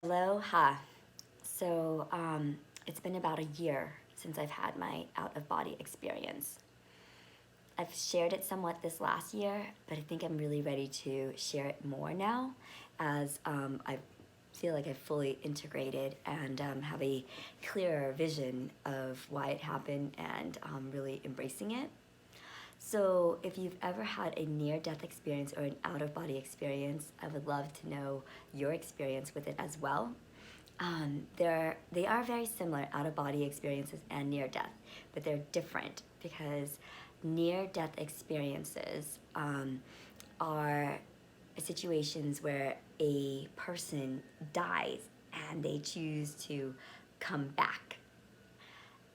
Aloha. It's been about a year since I've had my out-of-body experience. I've shared it somewhat this last year, but I think I'm really ready to share it more now as I feel like I've fully integrated and have a clearer vision of why it happened and really embracing it. So if you've ever had a near-death experience or an out-of-body experience, I would love to know your experience with it as well. They are very similar, out-of-body experiences and near-death, but they're different because near-death experiences are situations where a person dies and they choose to come back.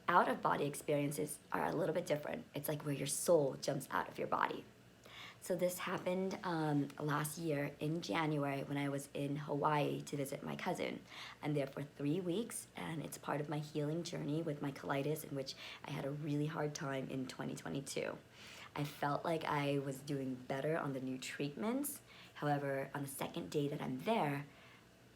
Out-of-body experiences are a little bit different. It's like where your soul jumps out of your body. So this happened last year in January when I was in Hawaii to visit my cousin. I'm there for 3 weeks and it's part of my healing journey with my colitis, in which I had a really hard time in 2022. I felt like I was doing better on the new treatments. However, on the second day that I'm there,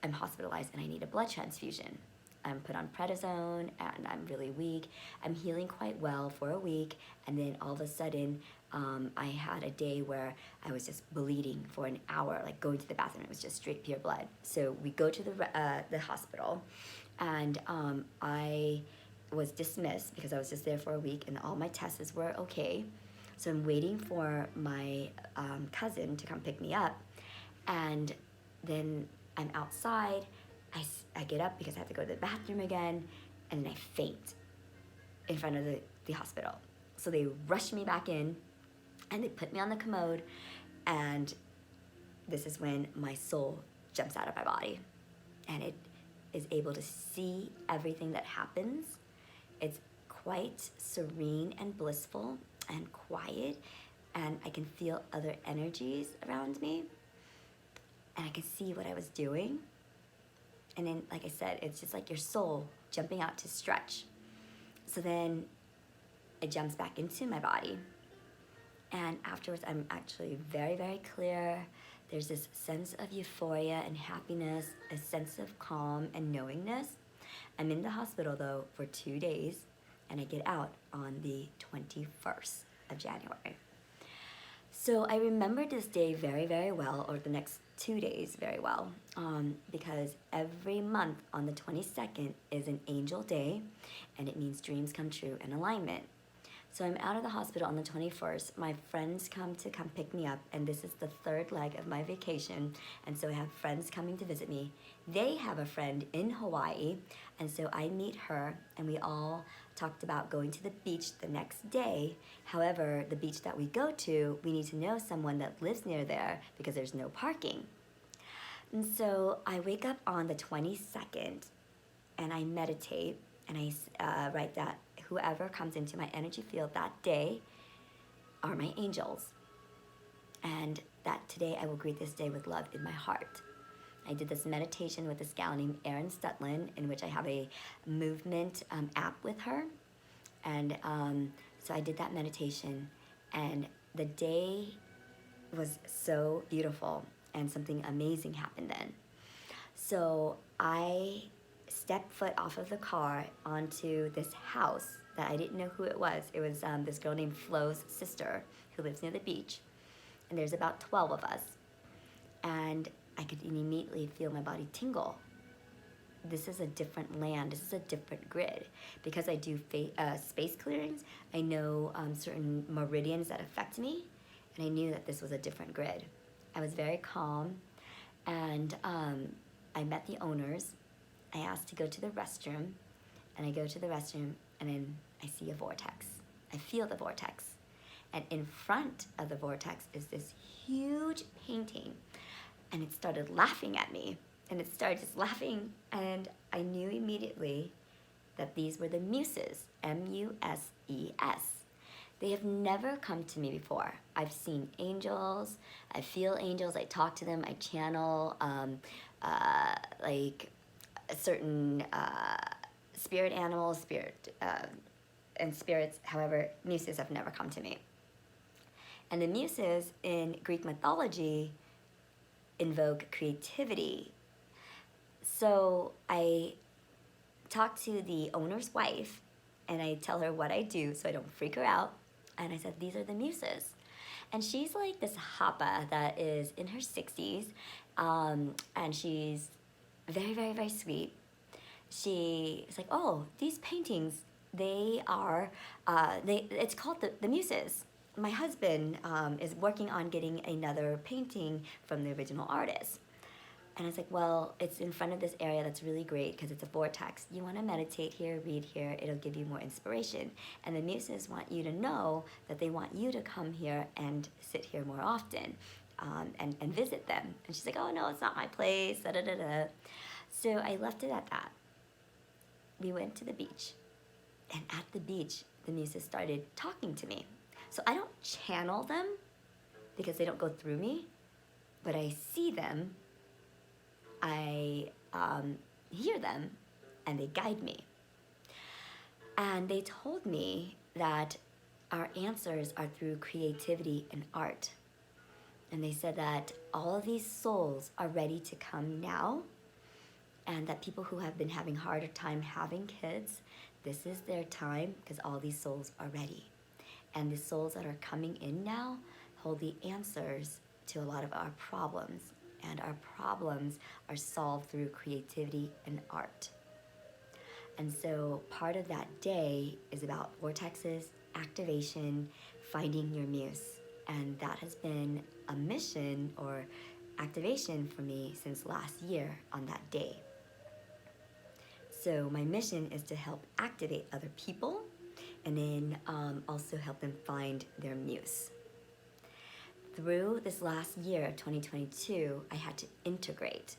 I'm hospitalized and I need a blood transfusion. I'm put on prednisone and I'm really weak. I'm healing quite well for a week, and then all of a sudden I had a day where I was just bleeding for an hour, like going to the bathroom. It was just straight pure blood. So we go to the hospital, and I was dismissed because I was just there for a week and all my tests were okay. So I'm waiting for my cousin to come pick me up, and then I'm outside. I get up because I have to go to the bathroom again, and then I faint in front of the hospital. So they rush me back in and they put me on the commode, and this is when my soul jumps out of my body and it is able to see everything that happens. It's quite serene and blissful and quiet, and I can feel other energies around me and I can see what I was doing. And then, like I said, it's just like your soul jumping out to stretch. So then it jumps back into my body. And afterwards, I'm actually very, very clear. There's this sense of euphoria and happiness, a sense of calm and knowingness. I'm in the hospital, though, for 2 days, and I get out on the 21st of January. So I remember this day very, very well, or the next 2 days very well, because every month on the 22nd is an angel day, and it means dreams come true and alignment. So I'm out of the hospital on the 21st. My friends come pick me up, and this is the third leg of my vacation, and so I have friends coming to visit me. They have a friend in Hawaii, and so I meet her, and we all talked about going to the beach the next day. However, the beach that we go to, we need to know someone that lives near there because there's no parking. And so I wake up on the 22nd and I meditate, and I write that whoever comes into my energy field that day are my angels, and that today I will greet this day with love in my heart. I did this meditation with this gal named Erin Stutland, in which I have a movement app with her. And so I did that meditation, and the day was so beautiful, and something amazing happened then. So I stepped foot off of the car onto this house that I didn't know who it was. It was this girl named Flo's sister who lives near the beach. And there's about 12 of us. And I could immediately feel my body tingle. This is a different land. This is a different grid. Because I do space clearings, I know certain meridians that affect me, and I knew that this was a different grid. I was very calm, and I met the owners. I asked to go to the restroom, and I go to the restroom, and then I see a vortex. I feel the vortex. And in front of the vortex is this huge painting, and it started laughing at me, and it started just laughing, and I knew immediately that these were the muses, M-U-S-E-S. They have never come to me before. I've seen angels, I feel angels, I talk to them, I channel like certain spirit animals, and spirits. However, muses have never come to me. And the muses in Greek mythology invoke creativity. So I talked to the owner's wife, and I tell her what I do so I don't freak her out. And I said, these are the muses. And she's like this hapa that is in her 60s, and she's very, very, very sweet. She is like, oh, these paintings, they are, it's called the muses. My husband is working on getting another painting from the original artist. And I was like, well, it's in front of this area that's really great because it's a vortex. You want to meditate here, read here, it'll give you more inspiration. And the muses want you to know that they want you to come here and sit here more often, and visit them. And she's like, oh no, it's not my place, da da da da. So I left it at that. We went to the beach. And at the beach, the muses started talking to me. So I don't channel them because they don't go through me, but I see them, I hear them, and they guide me. And they told me that our answers are through creativity and art. And they said that all of these souls are ready to come now, and that people who have been having harder time having kids, this is their time because all these souls are ready. And the souls that are coming in now hold the answers to a lot of our problems. And our problems are solved through creativity and art. And so part of that day is about vortexes, activation, finding your muse. And that has been a mission or activation for me since last year on that day. So my mission is to help activate other people, and then also help them find their muse. Through this last year of 2022, I had to integrate.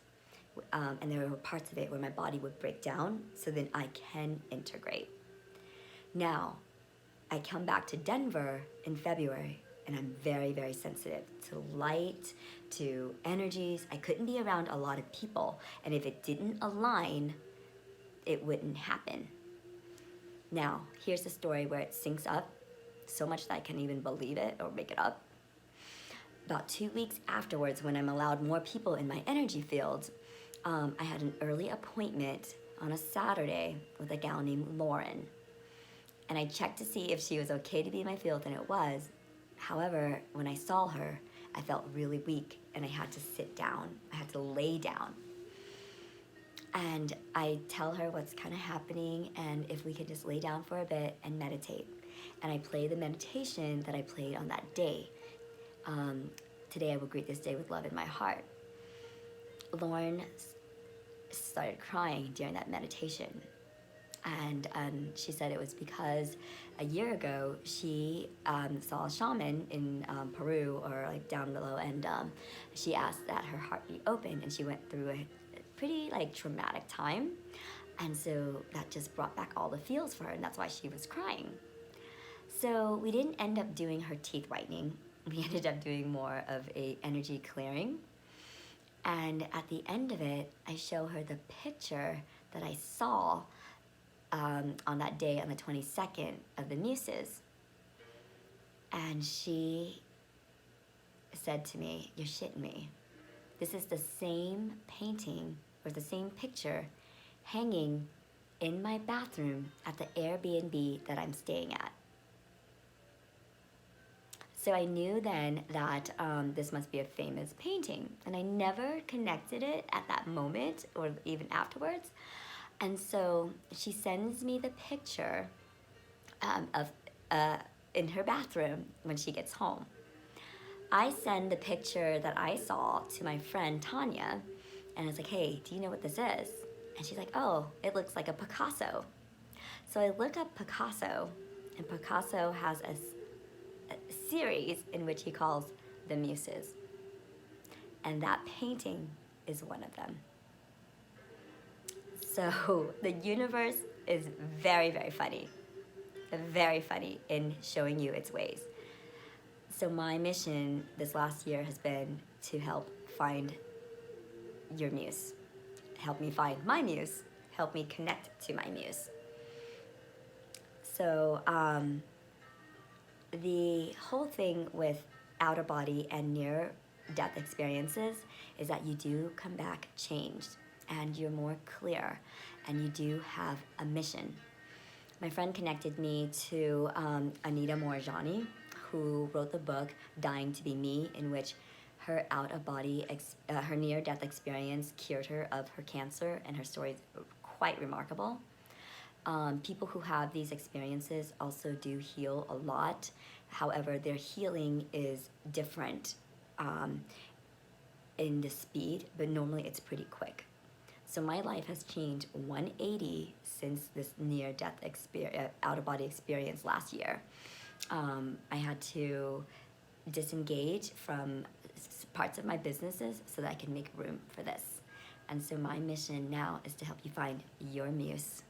And there were parts of it where my body would break down, so then I can integrate. Now, I come back to Denver in February, and I'm very, very sensitive to light, to energies. I couldn't be around a lot of people, and if it didn't align, it wouldn't happen. Now, here's the story where it syncs up so much that I can't even believe it or make it up. About 2 weeks afterwards, when I'm allowed more people in my energy field, I had an early appointment on a Saturday with a gal named Lauren. And I checked to see if she was okay to be in my field, and it was. However, when I saw her, I felt really weak, and I had to sit down. I had to lay down. And I tell her what's kind of happening, and if we could just lay down for a bit and meditate. And I play the meditation that I played on that day. Today I will greet this day with love in my heart. Lauren started crying during that meditation. And she said it was because a year ago she saw a shaman in Peru, or like down below, and she asked that her heart be open, and she went through a pretty like traumatic time. And so that just brought back all the feels for her, and that's why she was crying. So we didn't end up doing her teeth whitening. We ended up doing more of a energy clearing. And at the end of it, I show her the picture that I saw on that day, on the 22nd, of the muses. And she said to me, "You're shitting me. This is the same painting, or the same picture, hanging in my bathroom at the Airbnb that I'm staying at." So I knew then that this must be a famous painting, and I never connected it at that moment or even afterwards. And so she sends me the picture of in her bathroom when she gets home. I send the picture that I saw to my friend Tanya, and I was like, "Hey, do you know what this is?" And she's like, "Oh, it looks like a Picasso." So I look up Picasso, and Picasso has a series in which he calls the Muses. And that painting is one of them. So the universe is very, very funny in showing you its ways. So my mission this last year has been to help find your muse. Help me find my muse. Help me connect to my muse. So the whole thing with outer body and near-death experiences is that you do come back changed. and you're more clear, and you do have a mission. My friend connected me to Anita Moorjani, who wrote the book Dying to Be Me, in which her her near-death experience cured her of her cancer, and her story is quite remarkable. People who have these experiences also do heal a lot. However, their healing is different in the speed, but normally it's pretty quick. So my life has changed 180 since this near-death out-of-body experience last year. I had to disengage from parts of my businesses so that I can make room for this. And so my mission now is to help you find your muse.